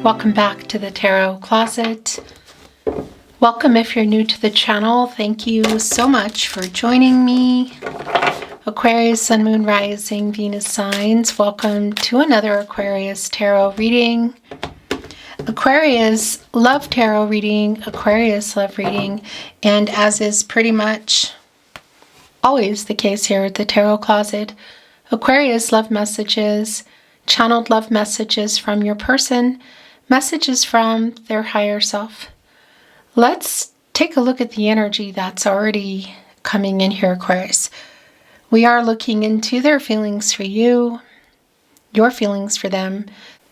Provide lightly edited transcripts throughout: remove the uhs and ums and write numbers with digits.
Welcome back to the Tarot Closet. Welcome if you're new to the channel. Thank you so much for joining me. Aquarius, Sun, Moon, Rising, Venus signs. Welcome to another Aquarius tarot reading. Aquarius love tarot reading. Aquarius love reading. And as is pretty much always the case here at the Tarot Closet, Aquarius love messages, channeled love messages from your person, messages from their higher self. Let's take a look at the energy that's already coming in here, Aquarius. We are looking into their feelings for you, your feelings for them,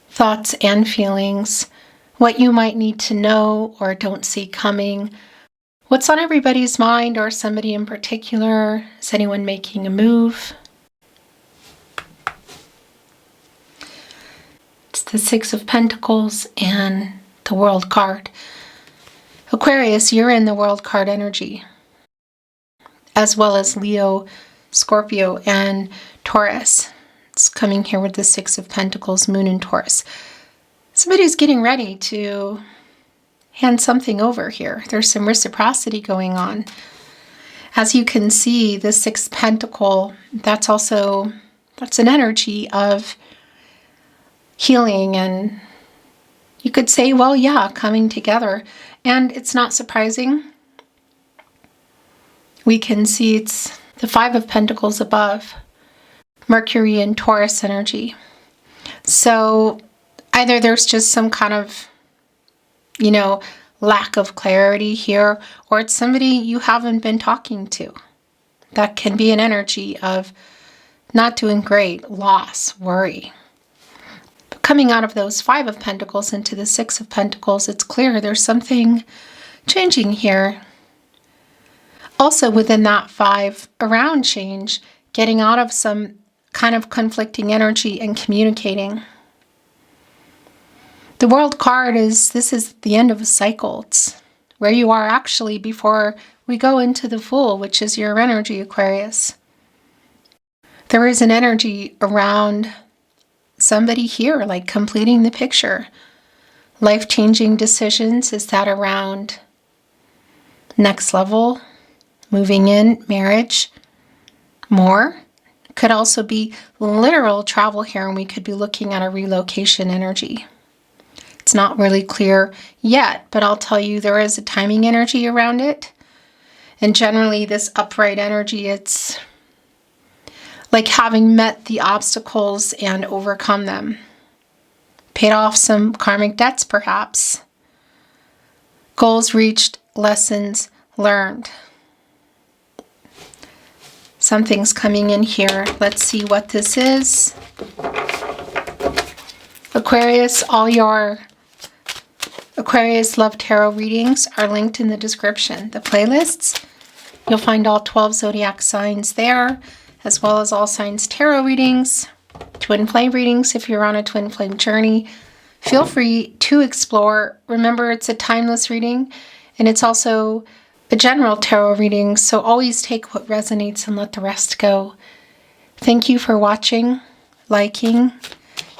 thoughts and feelings, what you might need to know or don't see coming, what's on everybody's mind or somebody in particular. Is anyone making a move? It's the Six of Pentacles and the World card. Aquarius, you're in the World card energy, as well as Leo, Scorpio, and Taurus. It's coming here with the Six of Pentacles, Moon, and Taurus. Somebody's getting ready to hand something over here. There's some reciprocity going on. As you can see, the Sixth Pentacle, that's an energy of healing, and you could say, well, yeah, coming together. And it's not surprising. We can see it's the Five of Pentacles above, Mercury and Taurus energy. So either there's just some kind of, lack of clarity here, or it's somebody you haven't been talking to. That can be an energy of not doing great, loss, worry. But coming out of those Five of Pentacles into the Six of Pentacles, it's clear there's something changing here. Also within that five, around change, getting out of some kind of conflicting energy and communicating. The World card this is the end of a cycle. It's where you are actually before we go into the Fool, which is your energy, Aquarius. There is an energy around somebody here, like completing the picture. Life-changing decisions, is that around next level, moving in, marriage, more? Could also be literal travel here, and we could be looking at a relocation energy. It's not really clear yet, but I'll tell you there is a timing energy around it. And generally this upright energy, it's like having met the obstacles and overcome them. Paid off some karmic debts perhaps. Goals reached, lessons learned. Something's coming in here. Let's see what this is. Aquarius, all your Aquarius Love Tarot readings are linked in the description. The playlists, you'll find all 12 zodiac signs there, as well as all signs tarot readings, twin flame readings if you're on a twin flame journey. Feel free to explore. Remember, it's a timeless reading, and it's also a general tarot reading, so always take what resonates and let the rest go. Thank you for watching, liking,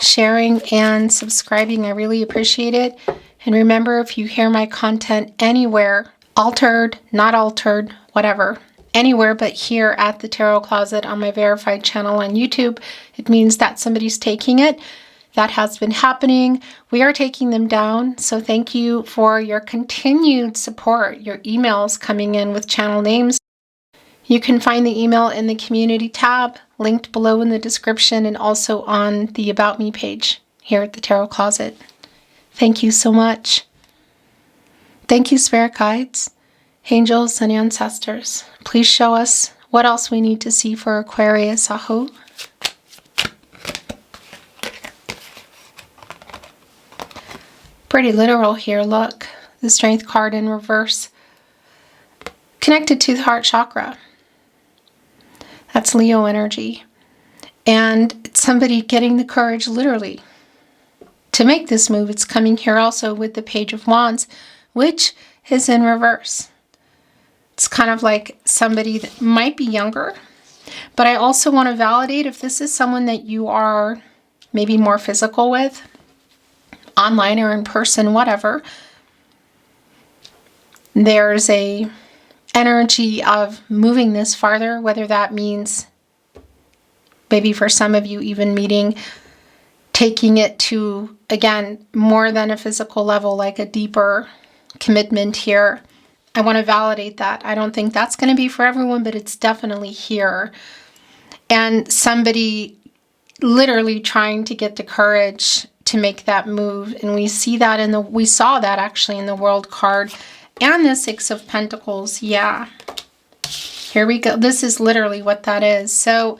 sharing, and subscribing. I really appreciate it. And remember, if you hear my content anywhere, altered, not altered, whatever, anywhere but here at the Tarot Closet on my verified channel on YouTube, it means that somebody's taking it. That has been happening. We are taking them down. So thank you for your continued support, your emails coming in with channel names. You can find the email in the community tab, linked below in the description, and also on the About Me page here at the Tarot Closet. Thank you so much. Thank you, Spirit Guides, Angels, and Ancestors. Please show us what else we need to see for Aquarius. Aho. Pretty literal here, look. The Strength card in reverse. Connected to the heart chakra. That's Leo energy. And it's somebody getting the courage, literally, to make this move. It's coming here also with the Page of Wands, which is in reverse. It's kind of like somebody that might be younger, but I also want to validate if this is someone that you are maybe more physical with, online or in person, whatever. There's a energy of moving this farther, whether that means maybe for some of you even meeting, taking it to, again, more than a physical level, like a deeper commitment here. I want to validate that. I don't think that's going to be for everyone, but it's definitely here. And somebody literally trying to get the courage to make that move. And we see that we saw that actually in the World card and the Six of Pentacles. Yeah. Here we go. This is literally what that is. So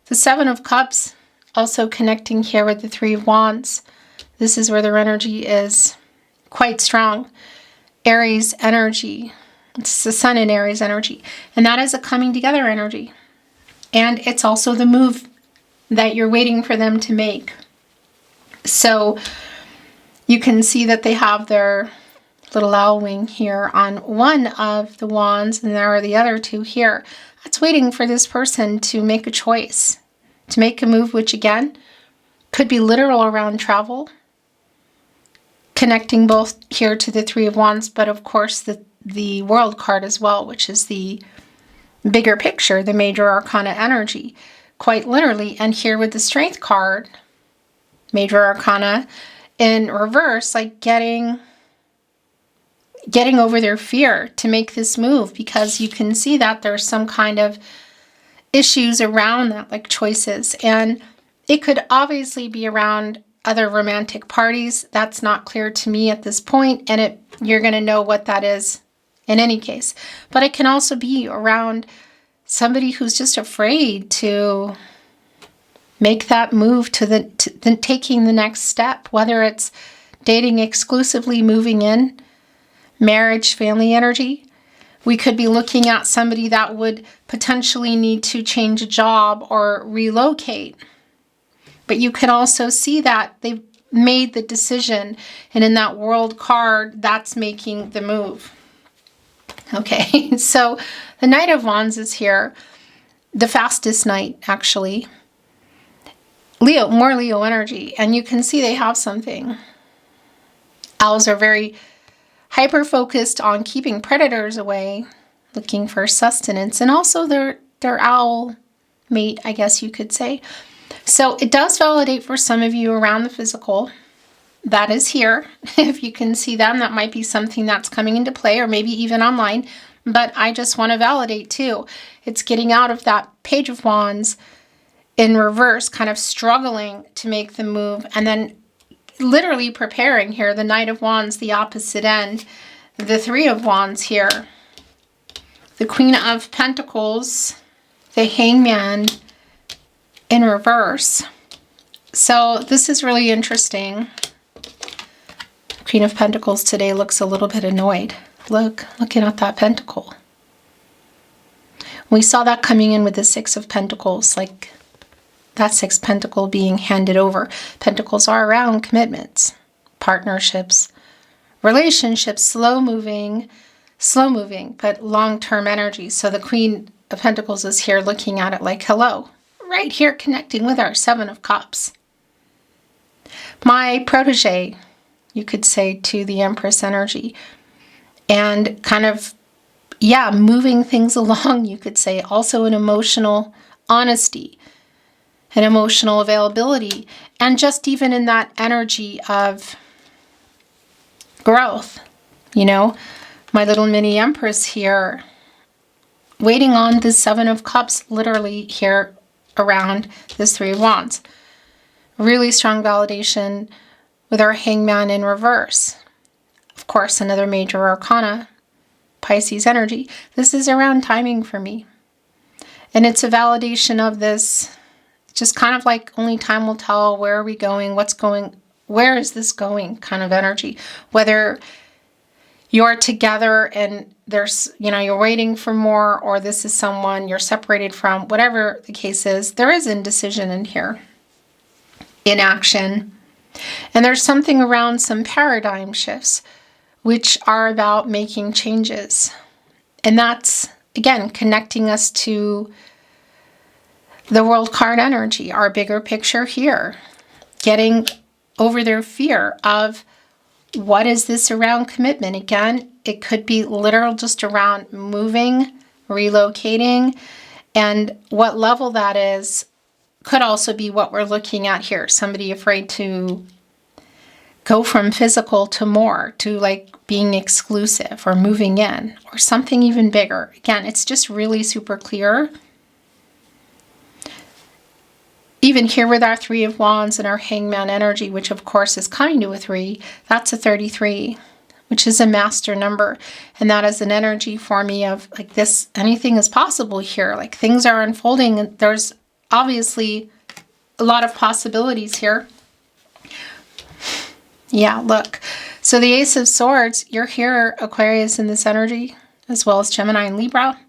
the Seven of Cups also connecting here with the Three of Wands. This is where their energy is quite strong. Aries energy. It's the Sun in Aries energy. And that is a coming together energy. And it's also the move that you're waiting for them to make. So you can see that they have their little owl wing here on one of the wands, and there are the other two here. That's waiting for this person to make a choice, to make a move, which again, could be literal around travel, connecting both here to the Three of Wands, but of course the World card as well, which is the bigger picture, the major arcana energy, quite literally. And here with the Strength card, major arcana in reverse, like getting over their fear to make this move, because you can see that there's some kind of issues around that, like choices. And it could obviously be around other romantic parties. That's not clear to me at this point, and you're going to know what that is in any case. But it can also be around somebody who's just afraid to make that move to taking the next step, whether it's dating exclusively, moving in, marriage, family energy. We could be looking at somebody that would potentially need to change a job or relocate. But you can also see that they've made the decision, and in that World card, that's making the move. Okay, so the Knight of Wands is here, the fastest knight, actually. Leo, more Leo energy, and you can see they have something. Owls are very hyper-focused on keeping predators away, looking for sustenance, and also their owl mate, I guess you could say. So it does validate for some of you around the physical. That is here. If you can see them, that might be something that's coming into play, or maybe even online. But I just want to validate too. It's getting out of that Page of Wands in reverse, kind of struggling to make the move, and then literally preparing here. The Knight of Wands, the opposite end. The Three of Wands here. The Queen of Pentacles. The Hangman in reverse. So this is really interesting. Queen of Pentacles today looks a little bit annoyed. Looking at that pentacle. We saw that coming in with the Six of Pentacles, like that sixth pentacle being handed over. Pentacles are around commitments, partnerships, relationships, slow moving, but long-term energy. So the Queen of Pentacles is here looking at it like, hello, right here connecting with our Seven of Cups. My protege, you could say, to the Empress energy, and kind of, yeah, moving things along, you could say. Also an emotional honesty, an emotional availability, and just even in that energy of growth. You know, my little mini Empress here, waiting on the Seven of Cups, literally here around this Three of Wands. Really strong validation with our Hangman in reverse. Of course, another major arcana, Pisces energy. This is around timing for me. And it's a validation of this, just kind of like only time will tell. Where are we going? What's going? Where is this going? Kind of energy. Whether you're together and there's, you know, you're waiting for more, or this is someone you're separated from, whatever the case is, there is indecision in here. Inaction. And there's something around some paradigm shifts, which are about making changes. And that's, again, connecting us to the World card energy, our bigger picture here. Getting over their fear of what is this around commitment. Again, it could be literal just around moving, relocating, and what level that is could also be what we're looking at here. Somebody afraid to go from physical to more, to like being exclusive or moving in or something even bigger. Again, it's just really super clear. Even here with our Three of Wands and our Hangman energy, which of course is coming to a 3, that's a 33, which is a master number. And that is an energy for me of like this, anything is possible here. Like things are unfolding and there's obviously a lot of possibilities here. Yeah, look. So the Ace of Swords, you're here, Aquarius, in this energy, as well as Gemini and Libra.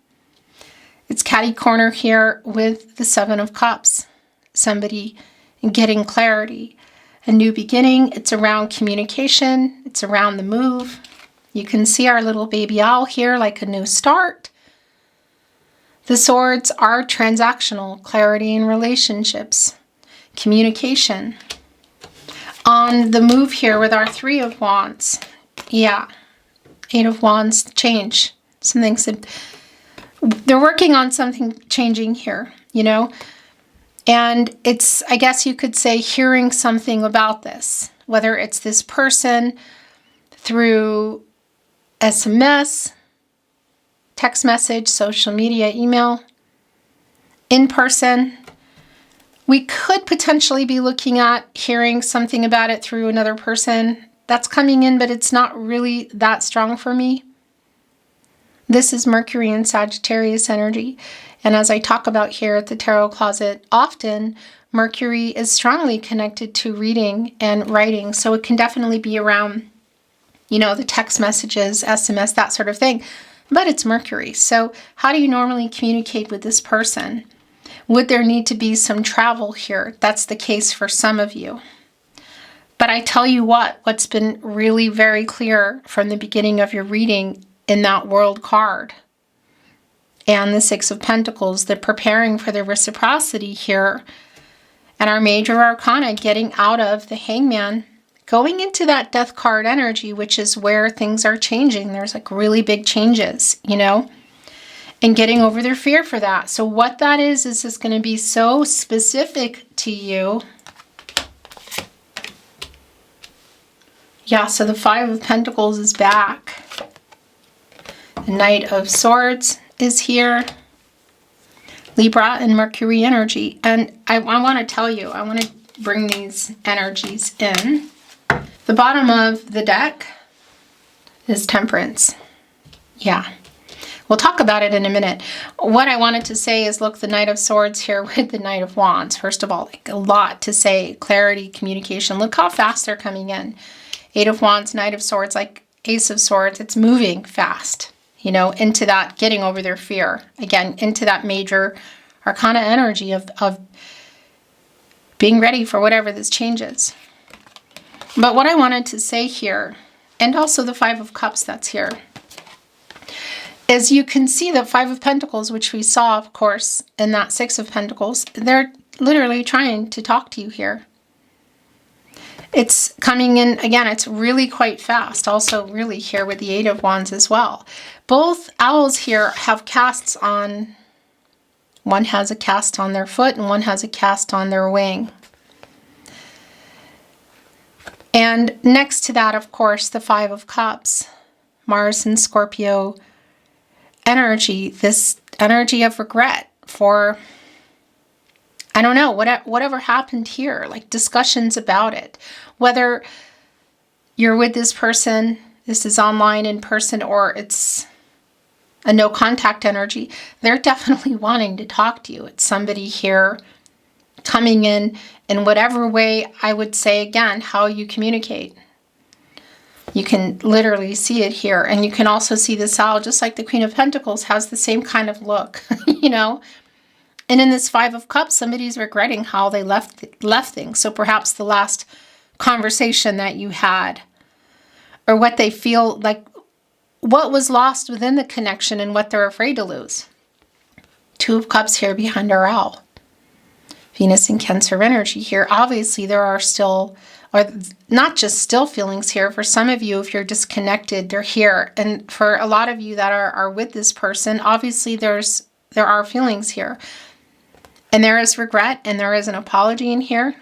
It's catty corner here with the Seven of Cups. Somebody getting clarity, a new beginning. It's around communication. It's around the move. You can see our little baby owl here, like a new start. The swords are transactional, clarity in relationships, communication. On the move here with our Three of Wands, yeah, Eight of Wands, change. They're working on something changing here, you know? And it's, I guess you could say, hearing something about this, whether it's this person through SMS, text message, social media, email, in person. We could potentially be looking at hearing something about it through another person. That's coming in, but it's not really that strong for me. This is Mercury and Sagittarius energy. And as I talk about here at the Tarot Closet, often Mercury is strongly connected to reading and writing. So it can definitely be around, you know, the text messages, SMS, that sort of thing. But it's Mercury. So how do you normally communicate with this person? Would there need to be some travel here? That's the case for some of you. But I tell you what's been really very clear from the beginning of your reading in that World card and the Six of Pentacles, they're preparing for the reciprocity here. And our major arcana getting out of the Hangman, going into that Death card energy, which is where things are changing. There's like really big changes, you know? And getting over their fear for that. So what that is just going to be so specific to you. Yeah, so the Five of Pentacles is back. The Knight of Swords is here. Libra and Mercury energy. And I want to tell you, I want to bring these energies in. The bottom of the deck is Temperance. Yeah. We'll talk about it in a minute. What I wanted to say is, look, the Knight of Swords here with the Knight of Wands. First of all, like a lot to say. Clarity, communication. Look how fast they're coming in. Eight of Wands, Knight of Swords, like Ace of Swords. It's moving fast, you know, into that getting over their fear. Again, into that major arcana energy of being ready for whatever this changes. But what I wanted to say here, and also the Five of Cups that's here, is you can see the Five of Pentacles, which we saw, of course, in that Six of Pentacles. They're literally trying to talk to you here. It's coming in, again, it's really quite fast. Also really here with the Eight of Wands as well. Both owls here have casts on, one has a cast on their foot and one has a cast on their wing. And next to that, of course, the Five of Cups, Mars and Scorpio energy, this energy of regret for, I don't know, whatever happened here, like discussions about it. Whether you're with this person, this is online, in person, or it's a no contact energy, they're definitely wanting to talk to you. It's somebody here coming in whatever way, I would say, again, how you communicate. You can literally see it here. And you can also see this owl, just like the Queen of Pentacles, has the same kind of look, you know. And in this Five of Cups, somebody's regretting how they left things. So perhaps the last conversation that you had, or what they feel like, what was lost within the connection and what they're afraid to lose. Two of Cups here behind our owl. Venus and Cancer energy here. Obviously, there are still or not just still feelings here. For some of you, if you're disconnected, they're here. And for a lot of you that are with this person, obviously there are feelings here. And there is regret, and there is an apology in here.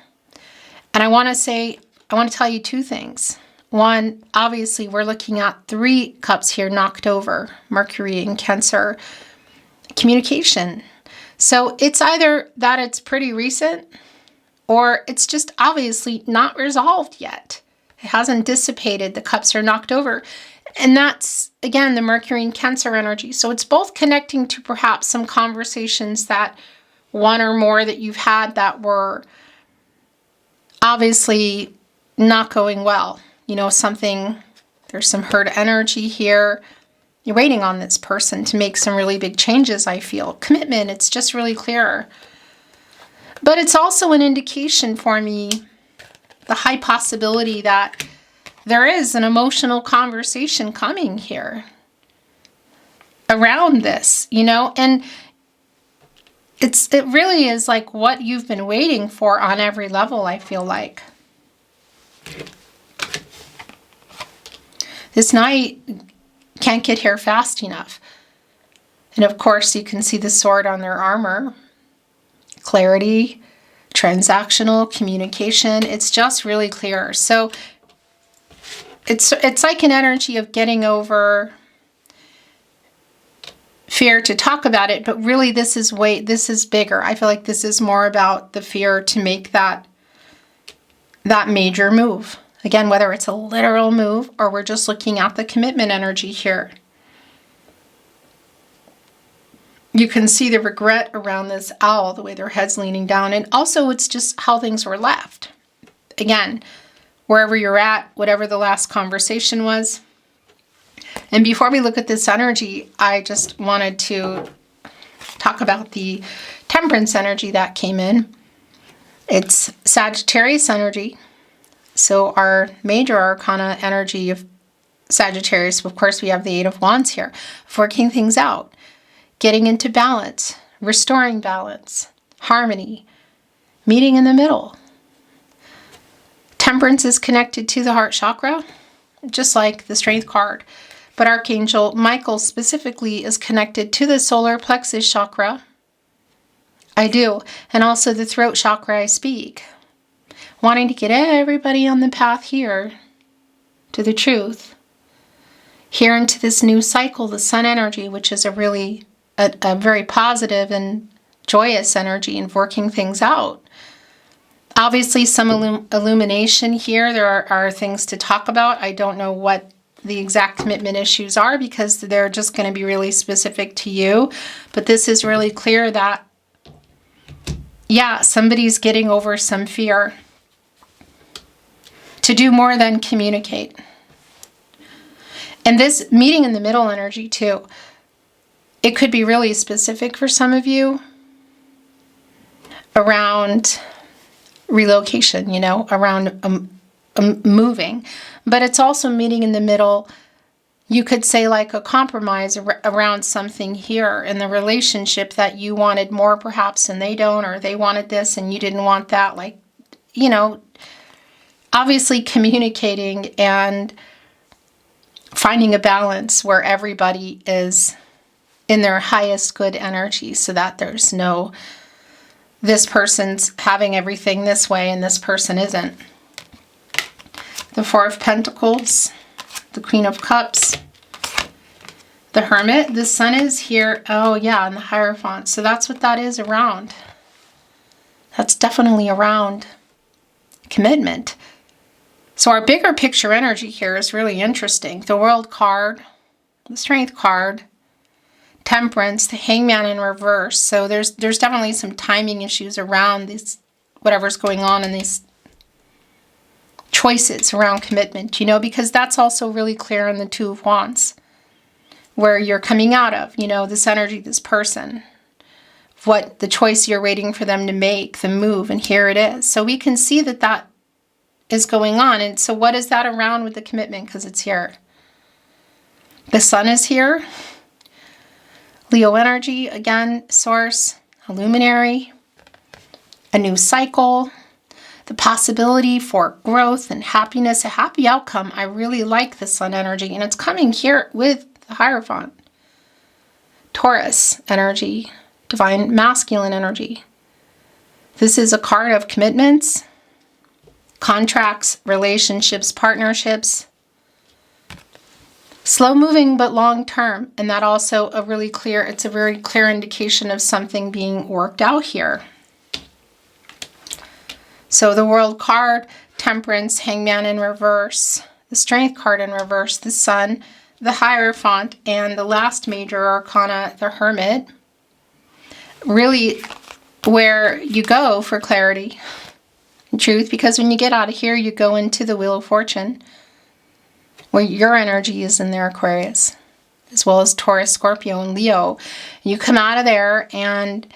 And I want to tell you two things. One, obviously we're looking at 3 cups here knocked over, Mercury and Cancer, communication. So it's either that it's pretty recent, or it's just obviously not resolved yet. It hasn't dissipated. The cups are knocked over. And that's, again, the Mercury and Cancer energy. So it's both connecting to perhaps some conversations that one or more that you've had that were obviously not going well. You know, there's some hurt energy here. You're waiting on this person to make some really big changes, I feel. Commitment, it's just really clear. But it's also an indication for me, the high possibility that there is an emotional conversation coming here around this, you know, and it really is like what you've been waiting for on every level, I feel like. This Knight can't get here fast enough. And of course, you can see the sword on their armor. Clarity, transactional, communication. It's just really clear. So it's like an energy of getting over fear to talk about it, but really this is bigger. I feel like this is more about the fear to make that major move. Again, whether it's a literal move or we're just looking at the commitment energy here. You can see the regret around this owl, the way their head's leaning down. And also it's just how things were left. Again, wherever you're at, whatever the last conversation was. And before we look at this energy, I just wanted to talk about the Temperance energy that came in. It's Sagittarius energy. So our major arcana energy of Sagittarius, of course, we have the 8 of Wands here, working things out, getting into balance, restoring balance, harmony, meeting in the middle. Temperance is connected to the heart chakra, just like the Strength card. But Archangel Michael specifically is connected to the solar plexus chakra. I do. And also the throat chakra I speak. Wanting to get everybody on the path here to the truth. Here into this new cycle, the sun energy, which is a very positive and joyous energy in working things out. Obviously, some illumination here. There are things to talk about. I don't know what the exact commitment issues are because they're just going to be really specific to you. But this is really clear that, yeah, somebody's getting over some fear to do more than communicate. And this meeting in the middle energy too, it could be really specific for some of you around relocation, you know, around moving. But it's also meeting in the middle, you could say like a compromise around something here in the relationship that you wanted more perhaps and they don't, or they wanted this and you didn't want that. Like, you know, obviously communicating and finding a balance where everybody is in their highest good energy so that there's no, this person's having everything this way and this person isn't. The 4 of Pentacles, the Queen of Cups, the Hermit, the Sun is here. Oh yeah, and the Hierophant. So that's what that is around. That's definitely around commitment. So our bigger picture energy here is really interesting. The World card, the Strength card, Temperance, the Hangman in reverse. So there's definitely some timing issues around these, whatever's going on in these choices around commitment, you know, because that's also really clear in the 2 of Wands, where you're coming out of, you know, this energy, this person, what the choice you're waiting for them to make, the move, and here it is. So we can see that that is going on. And so what is that around with the commitment? Because it's here. The Sun is here. Leo energy, again, source, a luminary, a new cycle. the possibility for growth and happiness, a happy outcome. I really like the Sun energy, and it's coming here with the Hierophant. Taurus energy, divine masculine energy. This is a card of commitments, contracts, relationships, partnerships. Slow moving but long term, and that also it's a very clear indication of something being worked out here. So the World card, Temperance, Hangman in reverse, the Strength card in reverse, the Sun, the Hierophant, and the last major arcana, the Hermit. Really where you go for clarity and truth, because when you get out of here, you go into the Wheel of Fortune, where your energy is in there, Aquarius, as well as Taurus, Scorpio, and Leo. You come out of there and,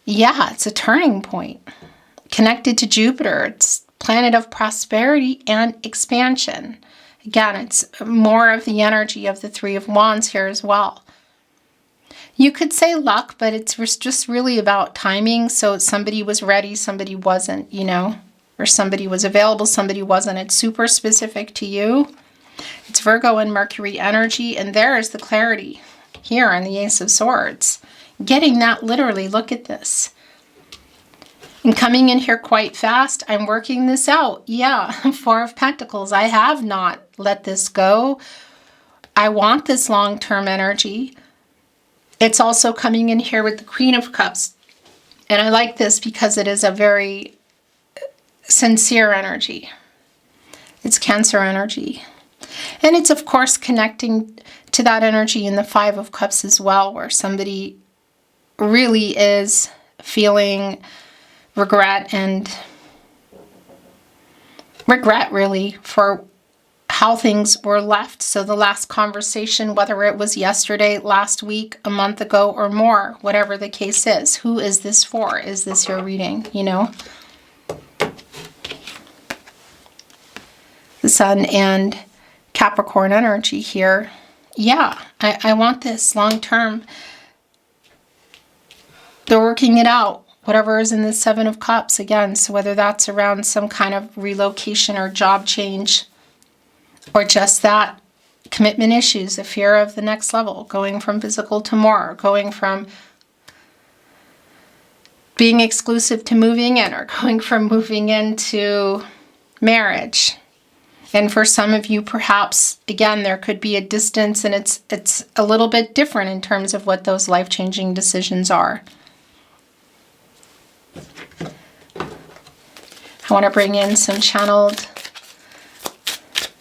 yeah, it's a turning point. Connected to Jupiter, it's planet of prosperity and expansion. Again, it's more of the energy of the Three of Wands here as well. You could say luck, but it's just really about timing. So somebody was ready, somebody wasn't, you know, or somebody was available, somebody wasn't. It's super specific to you. It's Virgo and Mercury energy, and there is the clarity here on the Ace of Swords. Getting that literally, look at this. And coming in here quite fast, I'm working this out. Yeah, Four of Pentacles. I have not let this go. I want this long-term energy. It's also coming in here with the Queen of Cups. And I like this because it is a very sincere energy. It's Cancer energy. And it's, of course, connecting to that energy in the Five of Cups as well, where somebody really is feeling regret really for how things were left. So the last conversation, whether it was yesterday, last week, a month ago, or more, whatever the case is, who is this for? Is this your reading, you know? The Sun and Capricorn energy here. Yeah, I want this long term. They're working it out. Whatever is in the Seven of Cups, again, so whether that's around some kind of relocation or job change, or just that, commitment issues, the fear of the next level, going from physical to more, going from being exclusive to moving in, or going from moving into marriage. And for some of you, perhaps, again, there could be a distance, and it's a little bit different in terms of what those life-changing decisions are. I want to bring in some channeled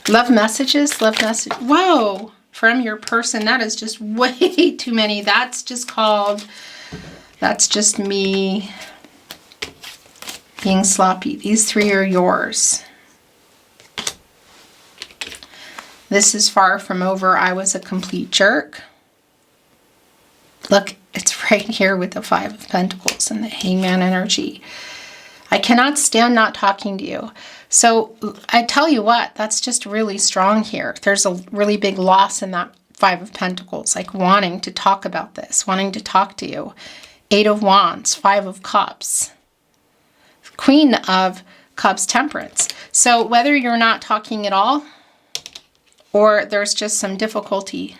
love messages. Whoa! From your person. That is just way too many. That's just me being sloppy. These three are yours. This is far from over. I was a complete jerk. Look, it's right here with the Five of Pentacles and the Hangman energy. I cannot stand not talking to you. So I tell you what, that's just really strong here. There's a really big loss in that Five of Pentacles, like wanting to talk about this, wanting to talk to you. Eight of Wands, Five of Cups, Queen of Cups, Temperance. So whether you're not talking at all, or there's just some difficulty.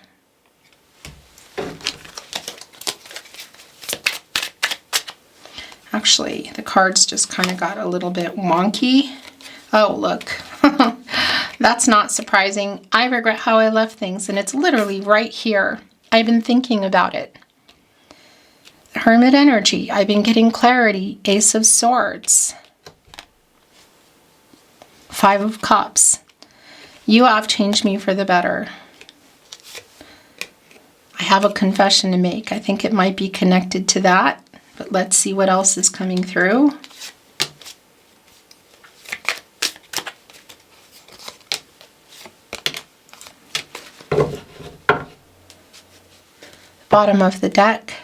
Actually, the cards just kind of got a little bit wonky. Oh, look. That's not surprising. I regret how I left things, and it's literally right here. I've been thinking about it. Hermit energy. I've been getting clarity. Ace of Swords. Five of Cups. You have changed me for the better. I have a confession to make. I think it might be connected to that. But let's see what else is coming through. Bottom of the deck.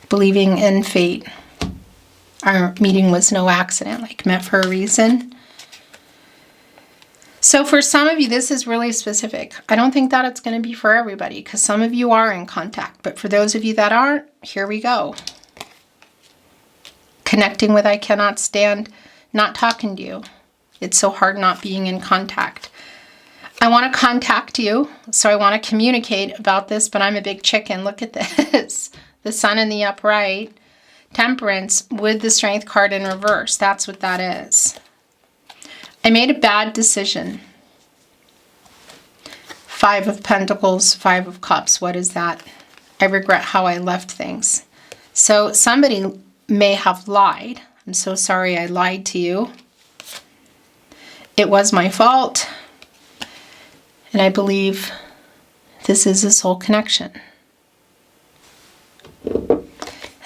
Believing in fate. Our meeting was no accident, like meant for a reason. So for some of you, this is really specific. I don't think that it's going to be for everybody, because some of you are in contact. But for those of you that aren't, here we go. connecting with. I cannot stand not talking to you. It's so hard not being in contact. I want to contact you, so I want to communicate about this, but I'm a big chicken. Look at this. The Sun in the upright. Temperance with the Strength card in reverse. That's what that is. I made a bad decision. 5 of Pentacles, 5 of Cups. What is that? I regret how I left things. So somebody may have lied. I'm so sorry I lied to you. It was my fault. And I believe this is a soul connection. And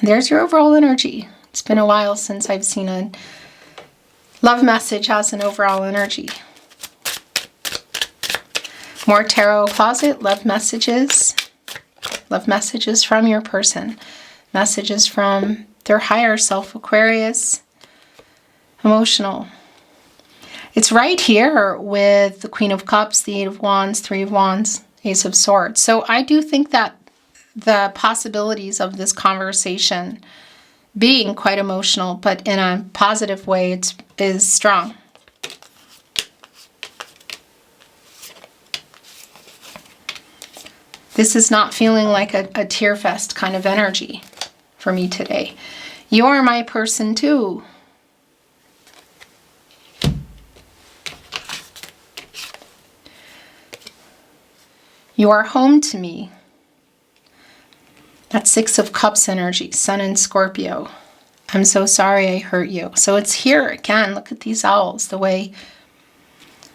there's your overall energy. It's been a while since I've seen a love message as an overall energy. More tarot closet, love messages. Love messages from your person. Messages from their higher self, Aquarius. Emotional. It's right here with the Queen of Cups, the 8 of Wands, 3 of Wands, Ace of Swords. So I do think that the possibilities of this conversation being quite emotional, but in a positive way, is strong. This is not feeling like a tear fest kind of energy for me today. You're my person too. You are home to me. That's 6 of Cups energy, Sun in Scorpio. I'm so sorry I hurt you. So it's here again. Look at these owls. The way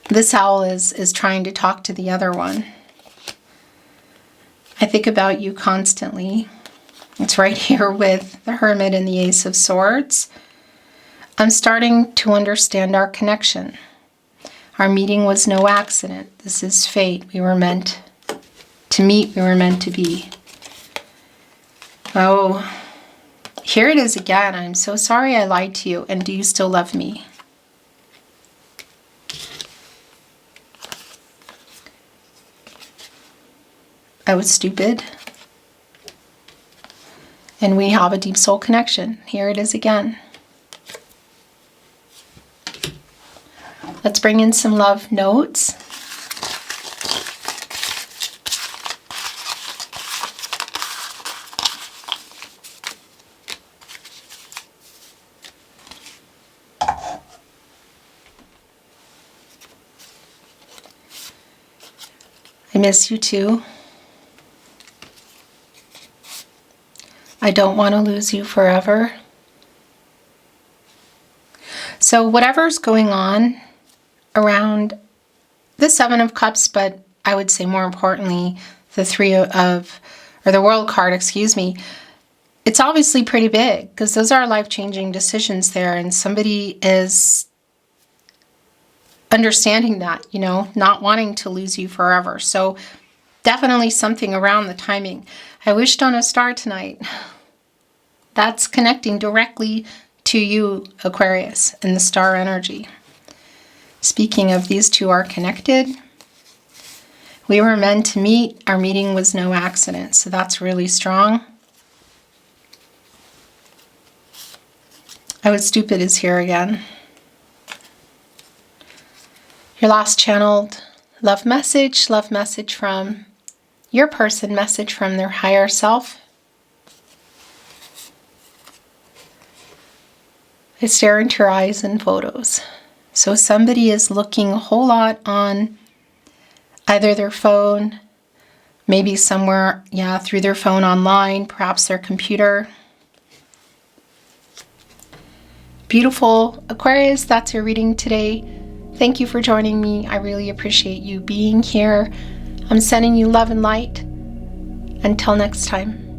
this owl is trying to talk to the other one. I think about you constantly. It's right here with the Hermit and the Ace of Swords. I'm starting to understand our connection. Our meeting was no accident. This is fate. We were meant to meet. We were meant to be. Oh, here it is again. I'm so sorry I lied to you. And do you still love me? I was stupid. And we have a deep soul connection. Here it is again. Let's bring in some love notes. I miss you too. I don't want to lose you forever. So whatever's going on around the 7 of Cups, but I would say more importantly, the 3 of, or the World card, excuse me, it's obviously pretty big because those are life-changing decisions there, and somebody is understanding that, you know, not wanting to lose you forever. So definitely something around the timing. I wished on a star tonight. That's connecting directly to you, Aquarius, and the star energy. Speaking of, these two are connected. We were meant to meet. Our meeting was no accident. So that's really strong. I was stupid is here again. Your last channeled love message from your person, message from their higher self. I stare into your eyes in photos. So somebody is looking a whole lot on either their phone, maybe somewhere, through their phone online, perhaps their computer. Beautiful Aquarius, that's your reading today. Thank you for joining me. I really appreciate you being here. I'm sending you love and light. Until next time.